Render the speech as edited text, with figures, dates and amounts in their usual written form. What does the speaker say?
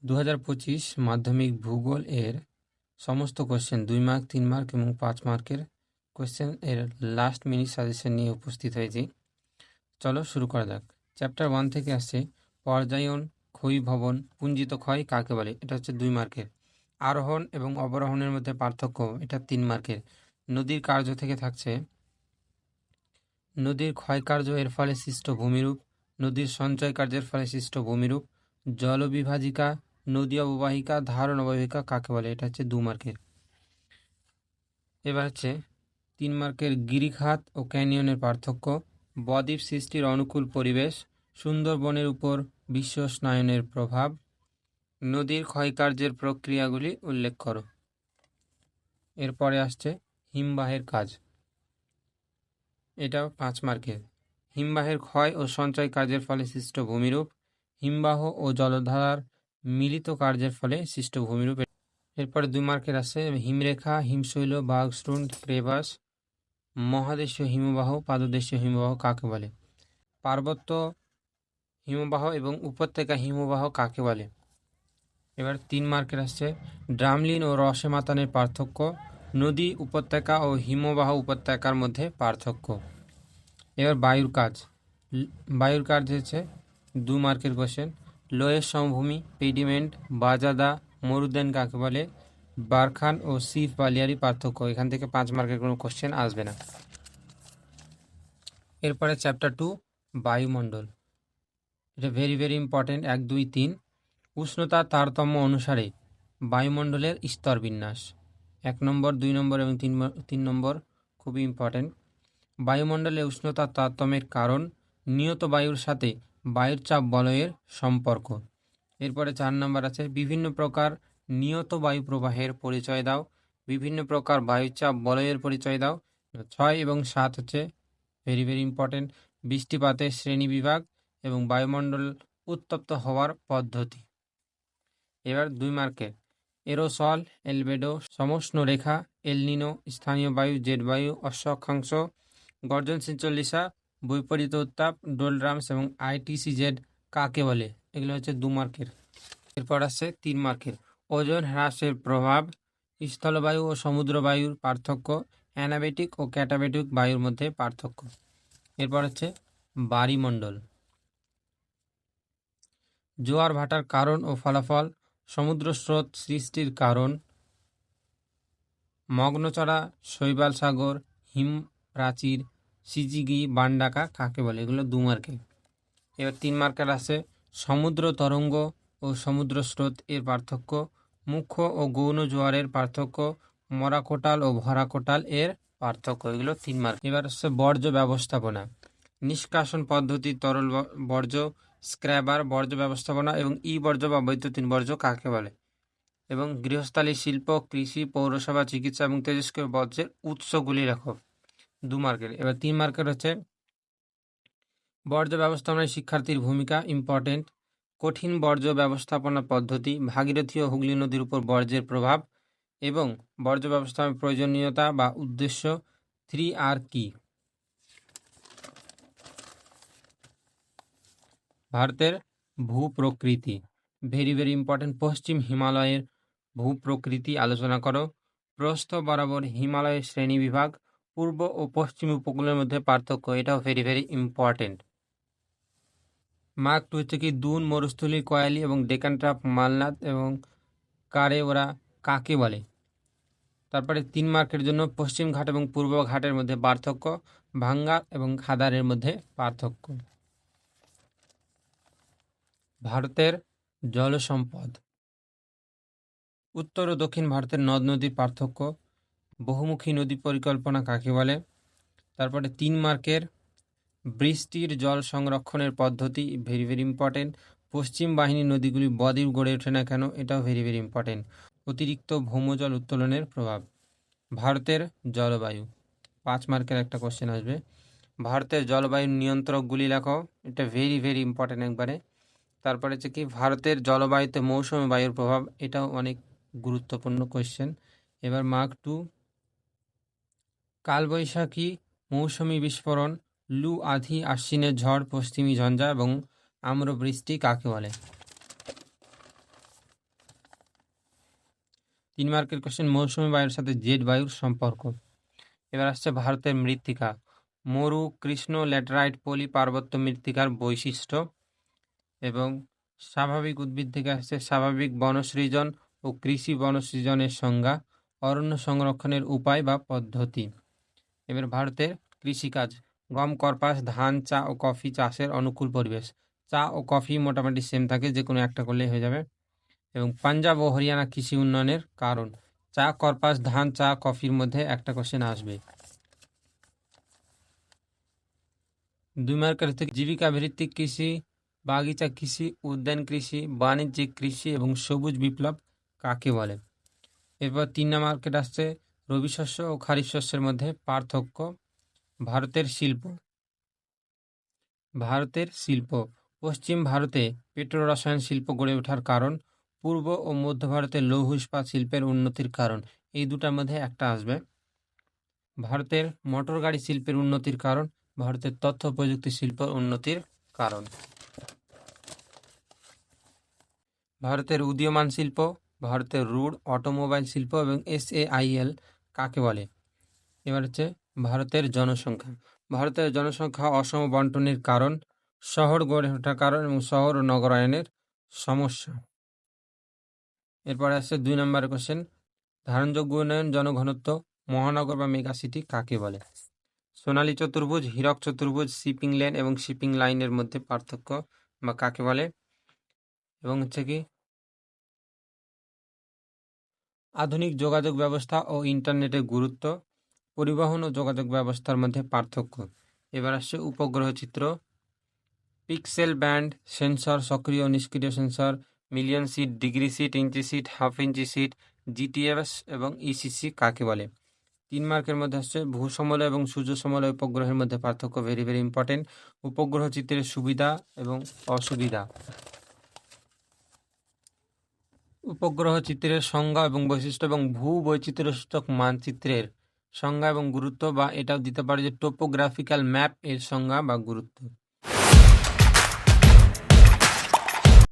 2025 মাধ্যমিক ভূগোল এর সমস্ত কোশ্চেন 2 মার্ক 3 মার্ক এবং 5 মার্কের কোশ্চেন এর লাস্ট মিনিট সাজেশন নিয়ে উপস্থিত হয়েছি। চলো শুরু করা যাক। চ্যাপ্টার 1 থেকে আসছে পর্যায়ন, ক্ষয়ীভবন, পুঞ্জিত ক্ষয় কাকে বলে, এটা হচ্ছে 2 মার্কের। আরোহণ এবং অবরোহণের মধ্যে পার্থক্য, এটা 3 মার্কের। নদীর কার্য থেকে থাকছে নদীর ক্ষয়কার্য এর ফলে সৃষ্ট ভূমিরূপ, নদীর সঞ্চয় কার্যের ফলে সৃষ্ট ভূমিরূপ, জলবিভাজিকা, নদী অববাহিকা, ধারণ অববাহিকা কাকে বলে, এটা হচ্ছে 2 মার্কের। এবার হচ্ছে 3 মার্কের গিরিখাত ও ক্যানিয়নের পার্থক্য, বদ্বীপ সৃষ্টির অনুকূল পরিবেশ, সুন্দরবনের উপর বিশ্ব উষ্ণায়নের প্রভাব, নদীর ক্ষয়কার্যের প্রক্রিয়াগুলি উল্লেখ করো। এরপরে আসছে হিমবাহের কাজ, এটাও 5 মার্কের। হিমবাহের ক্ষয় ও সঞ্চয় কার্যের ফলে সৃষ্ট ভূমিরূপ, হিমবাহ ও জলধারার মিলিত কার্যের ফলে সৃষ্ট ভূমিরূপ। এরপরে 2 মার্কের আছে হিমরেখা, হিমশৈল, বার্গস্টুন্ড, ক্রেভাস, মহাদেশীয় হিমবাহ, পাদদেশীয় হিমবাহ কাকে বলে, পার্বত্য হিমবাহ এবং উপত্যকা হিমবাহ কাকে বলে। এবার 3 মার্কের আসছে ড্রামলিন ও রসেমাতানের পার্থক্য, নদী উপত্যকা ও হিমবাহ উপত্যকার মধ্যে পার্থক্য। এবার বায়ুর কাজ, বায়ুর কাজ হচ্ছে 2 মার্কের কোশ্চেন, লোয়ের সমভূমি, পেডিমেন্ট, বাজাদা, মরুদ্যান কাকে বলে, বারখান ও সিফ বালিয়ারি পার্থক্য। এখান থেকে 5 মার্কের কোনো কোশ্চেন আসবে না। এরপরে চ্যাপ্টার 2 বায়ুমণ্ডল, এটা ভেরি ভেরি ইম্পর্টেন্ট। 1, 2, 3 উষ্ণতার তারতম্য অনুসারে বায়ুমণ্ডলের স্তর বিন্যাস, 1 নম্বর, 2 নম্বর এবং 3 নম্বর খুবই ইম্পর্টেন্ট। বায়ুমণ্ডলে উষ্ণতার তারতম্যের কারণ, নিয়ত বায়ুর সাথে বায়ুর চাপ বলয়ের সম্পর্ক। এরপরে 4 নম্বর আছে বিভিন্ন প্রকার নিয়ত বায়ু প্রবাহের পরিচয় দাও, বিভিন্ন প্রকার বায়ুচাপ বলয়ের পরিচয় দাও। 6 এবং 7 হচ্ছে ভেরি ভেরি ইম্পর্টেন্ট, বৃষ্টিপাতের শ্রেণী বিভাগ এবং বায়ুমণ্ডল উত্তপ্ত হওয়ার পদ্ধতি। এবার 2 মার্কের এরোসল, এলবেডো, সমষ্ণ রেখা, এলনিনো, স্থানীয় বায়ু, জেট বায়ু, অক্ষাংশ, গর্জনশীল চল্লিশা, বৈপরীত উত্তাপ, ডোলড্রামস এবং ITCZ কাকে বলে, এগুলো হচ্ছে 2 মার্কের। এরপর আসছে 3 মার্কের ওজন হ্রাসের প্রভাব, স্থলবায়ু ও সমুদ্র বায়ুর পার্থক্য, অ্যানাবেটিক ও ক্যাটাবেটিক বায়ুর মধ্যে পার্থক্য। এরপর হচ্ছে বায়ুমণ্ডল, জোয়ার ভাটার কারণ ও ফলাফল, সমুদ্র স্রোত সৃষ্টির কারণ, মগ্নচড়া, শৈবাল সাগর, হিম প্রাচীর, সিজিগি, বান্ডাকা কাকে বলে, এগুলো 2 মার্কে। এবার 3 মার্কের আছে সমুদ্র তরঙ্গ ও সমুদ্র স্রোত এর পার্থক্য, মুখ্য ও গৌণ জোয়ারের পার্থক্য, মরা কোটাল ও ভরা কোটাল এর পার্থক্য, এগুলো 3 মার্ক। এবার হচ্ছে বর্জ্য ব্যবস্থাপনা, নিষ্কাশন পদ্ধতি, তরল বর্জ্য, স্ক্র্যাবার, বর্জ্য ব্যবস্থাপনা এবং বর্জ্য বা বৈদ্যুতিন বর্জ্য কাকে বলে, এবং গৃহস্থালী শিল্প, কৃষি, পৌরসভা, চিকিৎসা এবং তেজস্ক্রিয় বর্জ্যের উৎসগুলি লেখো, 2 মার্কের। এবার 3 মার্কের হচ্ছে বর্জ্য ব্যবস্থাপনায় শিক্ষার্থীর ভূমিকা ইম্পর্টেন্ট, কঠিন বর্জ্য ব্যবস্থাপনা পদ্ধতি, ভাগীরথী ও হুগলি নদীর উপর বর্জ্যের প্রভাব এবং বর্জ্য ব্যবস্থাপনার প্রয়োজনীয়তা বা উদ্দেশ্য, 3R কি। ভারতের ভূপ্রকৃতি, ভেরি ভেরি ইম্পর্টেন্ট, পশ্চিম হিমালয়ের ভূপ্রকৃতি আলোচনা করো, প্রস্থ বরাবর হিমালয়ের শ্রেণী বিভাগ, পূর্ব ও পশ্চিম উপকূলের মধ্যে পার্থক্য, এটাও ভেরি ভেরি ইম্পর্টেন্ট। মার্ক 2 হচ্ছে কি দুন, মরুস্থলী, কয়ালি এবং ডেকান ট্রাপ, মালনাদ এবং কারে ওরা কাকে বলে। তারপরে 3 মার্কের জন্য পশ্চিম ঘাট এবং পূর্ব ঘাটের মধ্যে পার্থক্য, ভাঙ্গা এবং খাদারের মধ্যে পার্থক্য। ভারতের জলসম্পদ, উত্তর ও দক্ষিণ ভারতের নদ নদীর পার্থক্য, বহুমুখী নদী পরিকল্পনা কাকে বলে। তারপরে 3 মার্কের বৃষ্টির জল সংরক্ষণের পদ্ধতি, ভেরি ভেরি ইম্পর্টেন্ট, পশ্চিম বাহিনী নদীগুলি বদ্বীপ গড়ে ওঠে না কেন, এটাও ভেরি ভেরি ইম্পর্টেন্ট, অতিরিক্ত ভৌমজল উত্তোলনের প্রভাব। ভারতের জলবায়ু, 5 মার্কের একটা কোশ্চেন আসবে, ভারতের জলবায়ুর নিয়ন্ত্রকগুলি লেখো, এটা ভেরি ভেরি ইম্পর্টেন্ট একবারে। তারপরে হচ্ছে কি ভারতের জলবায়ুতে মৌসুমী বায়ুর প্রভাব, এটাও অনেক গুরুত্বপূর্ণ কোশ্চেন। এবার মার্ক 2 কালবৈশাখী, মৌসুমী বিস্ফোরণ, লু, আঁধি, আশ্বিনের ঝড়, পশ্চিমী ঝঞ্ঝা এবং আম্রবৃষ্টি কাকে বলে। 3 মার্কের কোশ্চেন, মৌসুমী বায়ুর সাথে জেট বায়ুর সম্পর্ক। এবার আসছে ভারতের মৃত্তিকা, মরু, কৃষ্ণ, ল্যাটেরাইট, পলি, পার্বত্য মৃত্তিকার বৈশিষ্ট্য। এবং স্বাভাবিক উদ্ভিদ থেকে আসছে স্বাভাবিক বনসৃজন ও কৃষি বনসৃজনের সংজ্ঞা, অরণ্য সংরক্ষণের উপায় বা পদ্ধতি। এবার ভারতের কৃষিকাজ, গম, কর্পাস, ধান, চা ও কফি চাষের অনুকূল পরিবেশ। চা ও কফি মোটামুটি সেম থাকে, যে কোনো একটা করলেই হয়ে যাবে। এবং পাঞ্জাব ও হরিয়ানা কৃষি উন্নয়নের কারণ। চা, কর্পাস, ধান, চা, কফির মধ্যে একটা কোশ্চেন আসবে। 2 মার্কের থেকে জীবিকা ভিত্তিক কৃষি, বাগিচা কৃষি, উদ্যান কৃষি, বাণিজ্যিক কৃষি এবং সবুজ বিপ্লব কাকে বলে। এরপর 3 মার্কেট আসছে রবি শস্য ও খারিফ শস্যের মধ্যে পার্থক্য। ভারতের শিল্প, পশ্চিম ভারতে পেট্রো রসায়ন শিল্প গড়ে ওঠার কারণ, পূর্ব ও মধ্য ভারতে লৌহ ইস্পাত শিল্পের উন্নতির কারণ। এই দুটার মধ্যে একটা আসবে। ভারতের মোটর গাড়ি শিল্পের উন্নতির কারণ, ভারতের তথ্য প্রযুক্তি শিল্প উন্নতির কারণ। ভারতের উদীয়মান শিল্প, ভারতের রুট অটোমোবাইল শিল্প এবং SAIL কাকে বলে। এবার হচ্ছে ভারতের জনসংখ্যা। ভারতের জনসংখ্যা অসম বন্টনের কারণ, শহর গড়ে ওঠার কারণ এবং শহর ও নগরায়নের সমস্যা। এরপরে আসছে 2 নম্বরের কোশ্চেন, ধারণযোগ্য উন্নয়ন জনঘনত্ব, মহানগর বা মেগা সিটি কাকে বলে। সোনালী চতুর্ভুজ, হীরক চতুর্ভুজ, শিপিং লেন এবং শিপিং লাইনের মধ্যে পার্থক্য বা কাকে বলে। এবং হচ্ছে কি আধুনিক যোগাযোগ ব্যবস্থা ও ইন্টারনেটের গুরুত্ব, পরিবহন ও যোগাযোগ ব্যবস্থার মধ্যে পার্থক্য। এবার আসছে উপগ্রহ চিত্র, পিক্সেল ব্যান্ড সেন্সর, সক্রিয় ও নিষ্ক্রিয় sensor, million sheet, degree sheet, inch sheet, half inch sheet, GTS এবং ECC কাকে বলে। 3 মার্কের মধ্যে আসছে ভূসমলয় এবং সূর্য সমলয় উপগ্রহের মধ্যে পার্থক্য, ভেরি ভেরি ইম্পর্টেন্ট। উপগ্রহ চিত্রের সুবিধা এবং অসুবিধা। উপগ্রহ চিত্রের সংজ্ঞা এবং বৈশিষ্ট্য এবং ভূবৈচিত্র্যসূচক মানচিত্রের সংজ্ঞা এবং গুরুত্ব, বা এটাও দিতে পারে যে টোপোগ্রাফিক্যাল ম্যাপ এর সংজ্ঞা বা গুরুত্ব।